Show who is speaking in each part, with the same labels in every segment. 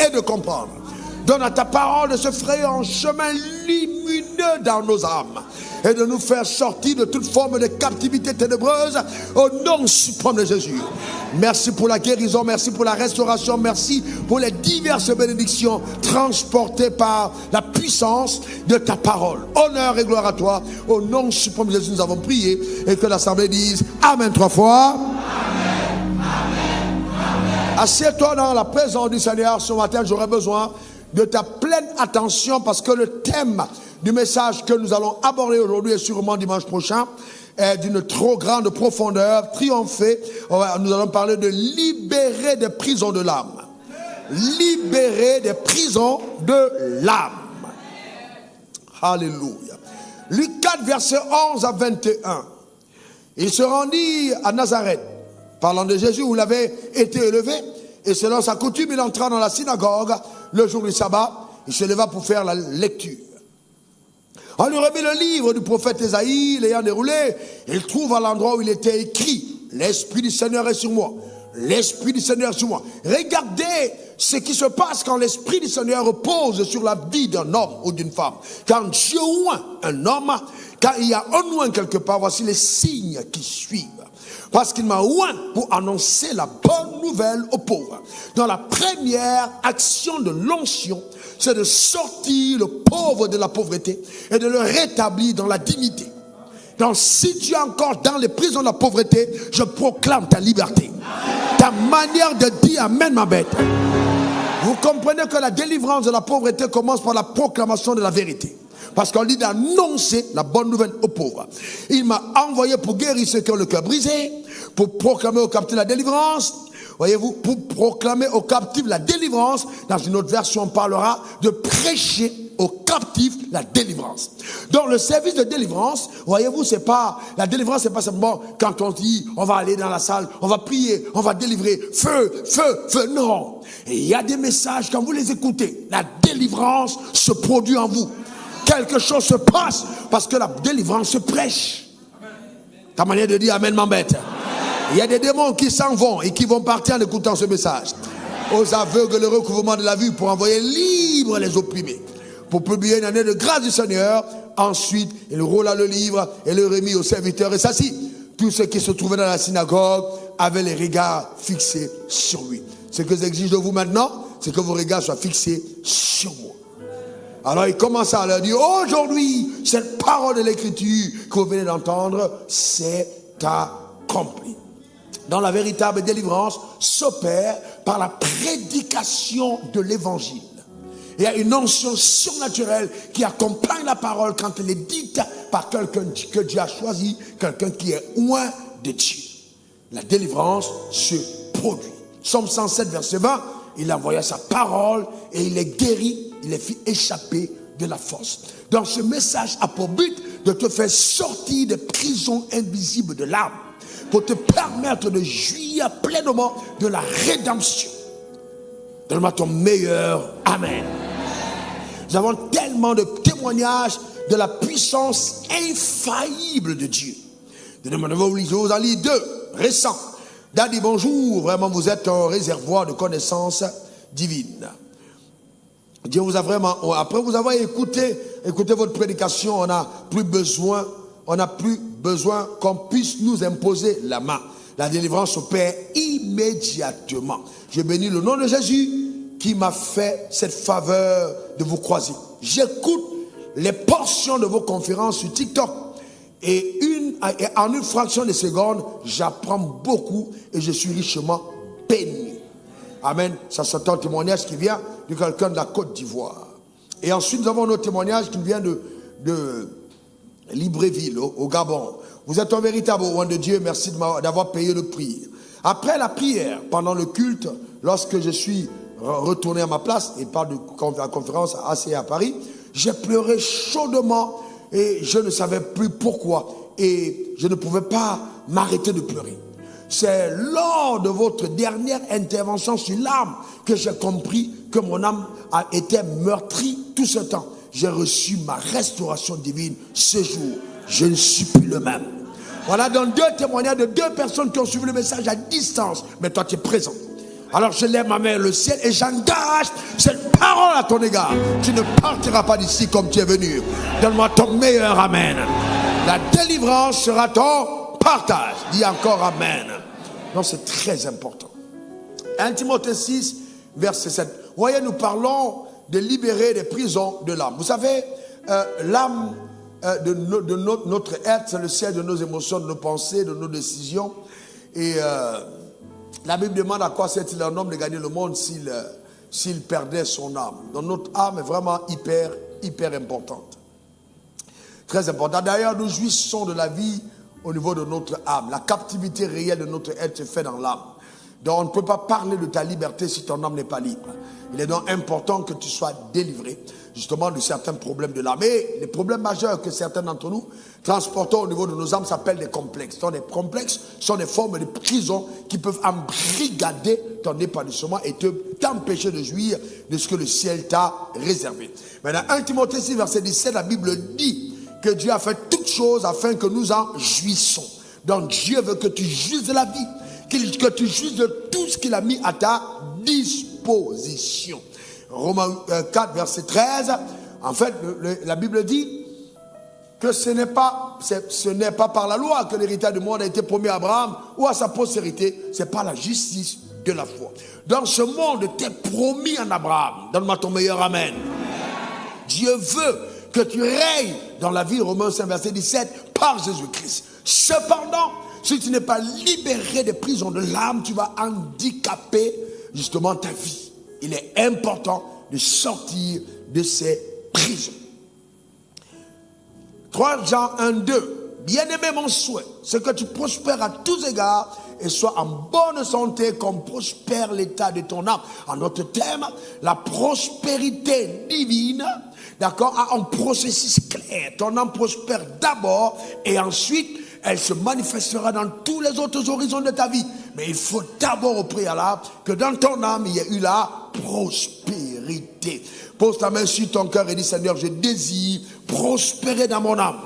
Speaker 1: et de comprendre. Donne à ta parole de se frayer un chemin lumineux dans nos âmes et de nous faire sortir de toute forme de captivité ténébreuse au nom suprême de Jésus. Merci pour la guérison, merci pour la restauration, merci pour les diverses bénédictions transportées par la puissance de ta parole. Honneur et gloire à toi. Au nom suprême de Jésus, nous avons prié et que l'assemblée dise Amen 3 fois.
Speaker 2: Amen, amen, amen.
Speaker 1: Assieds-toi dans la présence du Seigneur. Ce matin, j'aurai besoin de ta pleine attention parce que le thème du message que nous allons aborder aujourd'hui et sûrement dimanche prochain est d'une trop grande profondeur. Triompher, nous allons parler de libérer des prisons de l'âme. Libérer des prisons de l'âme. Alléluia. Luc 4, verset 11 à 21. Il se rendit à Nazareth, parlant de Jésus où il avait été élevé, et selon sa coutume, il entra dans la synagogue le jour du sabbat. Il se leva pour faire la lecture. On lui remet le livre du prophète Ésaïe, l'ayant déroulé, il trouve à l'endroit où il était écrit « L'Esprit du Seigneur est sur moi. L'Esprit du Seigneur est sur moi. » Regardez ce qui se passe quand l'Esprit du Seigneur repose sur la vie d'un homme ou d'une femme. Quand Dieu oint un homme, quand il y a un oint quelque part, voici les signes qui suivent. Parce qu'il m'a oint pour annoncer la bonne nouvelle aux pauvres. Dans la première action de l'onction, c'est de sortir le pauvre de la pauvreté et de le rétablir dans la dignité. Donc si tu es encore dans les prisons de la pauvreté, je proclame ta liberté. Ta manière de dire Amen, ma bête. Vous comprenez que la délivrance de la pauvreté commence par la proclamation de la vérité. Parce qu'on dit d'annoncer la bonne nouvelle aux pauvres. Il m'a envoyé pour guérir ceux qui ont le cœur brisé, pour proclamer aux captifs la délivrance. Voyez-vous, pour proclamer aux captifs la délivrance. Dans une autre version, on parlera de prêcher aux captifs la délivrance. Donc le service de délivrance, voyez-vous, c'est pas, la délivrance c'est pas simplement quand on dit on va aller dans la salle, on va prier, on va délivrer, feu, feu, feu, non. Et il y a des messages, quand vous les écoutez, la délivrance se produit en vous. Quelque chose se passe parce que la délivrance se prêche. Ta manière de dire Amen m'embête. Il y a des démons qui s'en vont et qui vont partir en écoutant ce message. Aux aveugles le recouvrement de la vue pour envoyer libre les opprimés. Pour publier une année de grâce du Seigneur. Ensuite, il roula le livre et le remit aux serviteurs et s'assit. Tous ceux qui se trouvaient dans la synagogue avaient les regards fixés sur lui. Ce que j'exige de vous maintenant, c'est que vos regards soient fixés sur moi. Alors il commença à leur dire, aujourd'hui, cette parole de l'écriture que vous venez d'entendre, c'est accompli. Dans la véritable délivrance s'opère par la prédication de l'évangile. Il y a une onction surnaturelle qui accompagne la parole quand elle est dite par quelqu'un que Dieu a choisi, quelqu'un qui est oint de Dieu. La délivrance se produit. Psaume 107, verset 20, il envoya sa parole et il les guérit. Il les fit échapper de la force. Donc ce message a pour but de te faire sortir des prisons invisibles de l'âme pour te permettre de jouir pleinement de la rédemption. Donne-moi ton meilleur Amen. Nous avons tellement de témoignages de la puissance infaillible de Dieu. Vous en lisez 2 récents. Daddy, bonjour. Vraiment, vous êtes un réservoir de connaissances divines. Dieu vous a vraiment, après vous avoir écouté votre prédication, on n'a plus besoin qu'on puisse nous imposer la main. La délivrance opère immédiatement. Je bénis le nom de Jésus qui m'a fait cette faveur de vous croiser. J'écoute les portions de vos conférences sur TikTok et en une fraction de seconde, j'apprends beaucoup et je suis richement béni. Amen. Ça c'est un témoignage qui vient de quelqu'un de la Côte d'Ivoire. Et ensuite, nous avons notre témoignage qui vient de Libreville, au Gabon. Vous êtes un véritable roi de Dieu. Merci d'avoir payé le prix. Après la prière, pendant le culte, lorsque je suis retourné à ma place, et pas de la conférence à Paris, j'ai pleuré chaudement et je ne savais plus pourquoi. Et je ne pouvais pas m'arrêter de pleurer. C'est lors de votre dernière intervention sur l'âme que j'ai compris que mon âme a été meurtrie tout ce temps. J'ai reçu ma restauration divine ce jour. Je ne suis plus le même. Voilà donc 2 témoignages de 2 personnes qui ont suivi le message à distance. Mais toi tu es présent. Alors je lève ma main vers le ciel et j'engage cette parole à ton égard. Tu ne partiras pas d'ici comme tu es venu. Donne-moi ton meilleur amen. La délivrance sera ton partage. Dis encore amen. Non, c'est très important. 1 Timothée 6, verset 7. Vous voyez, nous parlons de libérer des prisons de l'âme. Vous savez, l'âme de notre être, c'est le siège de nos émotions, de nos pensées, de nos décisions. Et la Bible demande à quoi sert-il un homme de gagner le monde s'il perdait son âme. Donc notre âme est vraiment hyper importante. Très importante. D'ailleurs, nous jouissons de la vie au niveau de notre âme. La captivité réelle de notre être se fait dans l'âme. Donc on ne peut pas parler de ta liberté si ton âme n'est pas libre. Il est donc important que tu sois délivré justement de certains problèmes de l'âme. Et les problèmes majeurs que certains d'entre nous transportons au niveau de nos âmes s'appellent des complexes. Donc les complexes sont des formes de prison qui peuvent embrigader ton épanouissement et t'empêcher de jouir de ce que le ciel t'a réservé. Maintenant, 1 Timothée 6, verset 17, la Bible dit que Dieu a fait toutes choses afin que nous en jouissons. Donc Dieu veut que tu jouisses de la vie, que tu jouisses de tout ce qu'il a mis à ta disposition. Romains 4, verset 13, en fait, la Bible dit que ce n'est pas par la loi que l'héritage du monde a été promis à Abraham ou à sa postérité, c'est par la justice de la foi. Donc ce monde t'est promis en Abraham. Donne-moi ton meilleur amen. Dieu veut que tu règnes dans la vie, Romains 5, verset 17, par Jésus-Christ. Cependant, si tu n'es pas libéré des prisons de l'âme, tu vas handicaper justement ta vie. Il est important de sortir de ces prisons. 3 Jean 1, 2. Bien-aimé, mon souhait, c'est que tu prospères à tous égards et sois en bonne santé comme prospère l'état de ton âme. En notre thème, la prospérité divine, d'accord, a un processus clair. Ton âme prospère d'abord et ensuite elle se manifestera dans tous les autres horizons de ta vie. Mais il faut d'abord au préalable que dans ton âme, il y ait eu la prospérité. Pose ta main sur ton cœur et dis, Seigneur, je désire prospérer dans mon âme.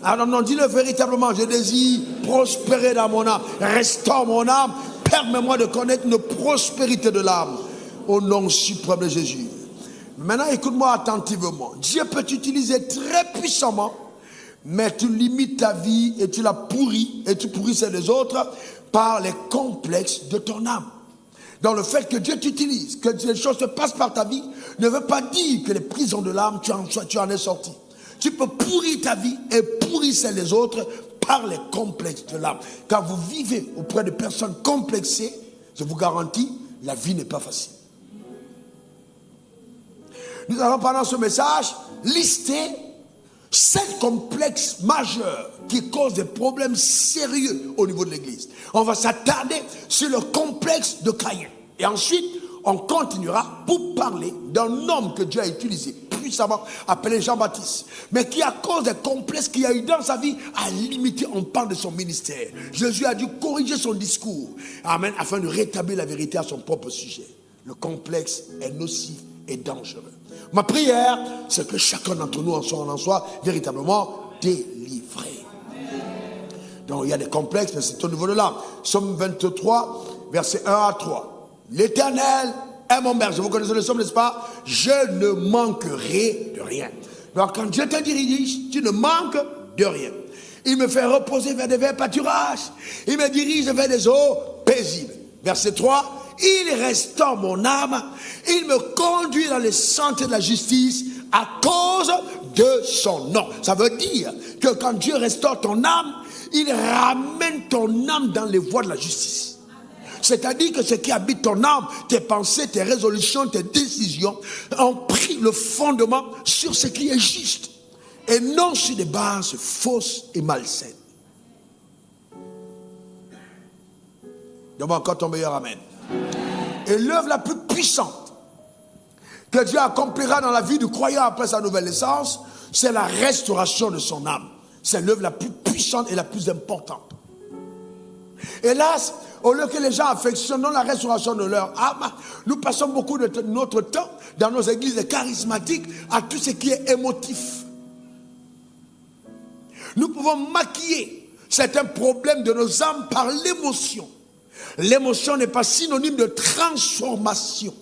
Speaker 1: Alors non, dis-le véritablement, je désire prospérer dans mon âme. Restaure mon âme, permets-moi de connaître une prospérité de l'âme. Au nom suprême de Jésus. Maintenant, écoute-moi attentivement. Dieu peut t'utiliser très puissamment, mais tu limites ta vie et tu la pourris, et tu pourris celle des autres par les complexes de ton âme. Dans le fait que Dieu t'utilise, que les choses se passent par ta vie, ne veut pas dire que les prisons de l'âme, tu en es sorti. Tu peux pourrir ta vie et pourrir celle des autres par les complexes de l'âme. Quand vous vivez auprès de personnes complexées, je vous garantis, la vie n'est pas facile. Nous allons pendant ce message lister 7 complexes majeurs qui causent des problèmes sérieux au niveau de l'église. On va s'attarder sur le complexe de Caïn. Et ensuite, on continuera pour parler d'un homme que Dieu a utilisé puissamment, appelé Jean-Baptiste. Mais qui, à cause des complexes qu'il a eu dans sa vie, a limité un pan de son ministère. Jésus a dû corriger son discours. Amen, afin de rétablir la vérité à son propre sujet. Le complexe est nocif et dangereux. Ma prière, c'est que chacun d'entre nous en soit véritablement délivré. Donc il y a des complexes, mais c'est au niveau de l'âme. Psaume 23, versets 1 à 3. L'Éternel est mon berger. Vous connaissez le psaume, n'est-ce pas? Je ne manquerai de rien. Donc quand Dieu te dirige, tu ne manques de rien. Il me fait reposer vers des verts pâturages. Il me dirige vers des eaux paisibles. Verset 3. Il restaure mon âme, il me conduit dans les sentiers de la justice à cause de son nom. Ça veut dire que quand Dieu restaure ton âme, il ramène ton âme dans les voies de la justice. C'est-à-dire que ce qui habite ton âme, tes pensées, tes résolutions, tes décisions, ont pris le fondement sur ce qui est juste et non sur des bases fausses et malsaines. Demande encore ton meilleur amen. Et l'œuvre la plus puissante que Dieu accomplira dans la vie du croyant après sa nouvelle naissance, c'est la restauration de son âme. C'est l'œuvre la plus puissante et la plus importante. Hélas, au lieu que les gens affectionnent la restauration de leur âme, nous passons beaucoup de notre temps dans nos églises charismatiques à tout ce qui est émotif. Nous pouvons maquiller certains problèmes de nos âmes par l'émotion. L'émotion n'est pas synonyme de transformation.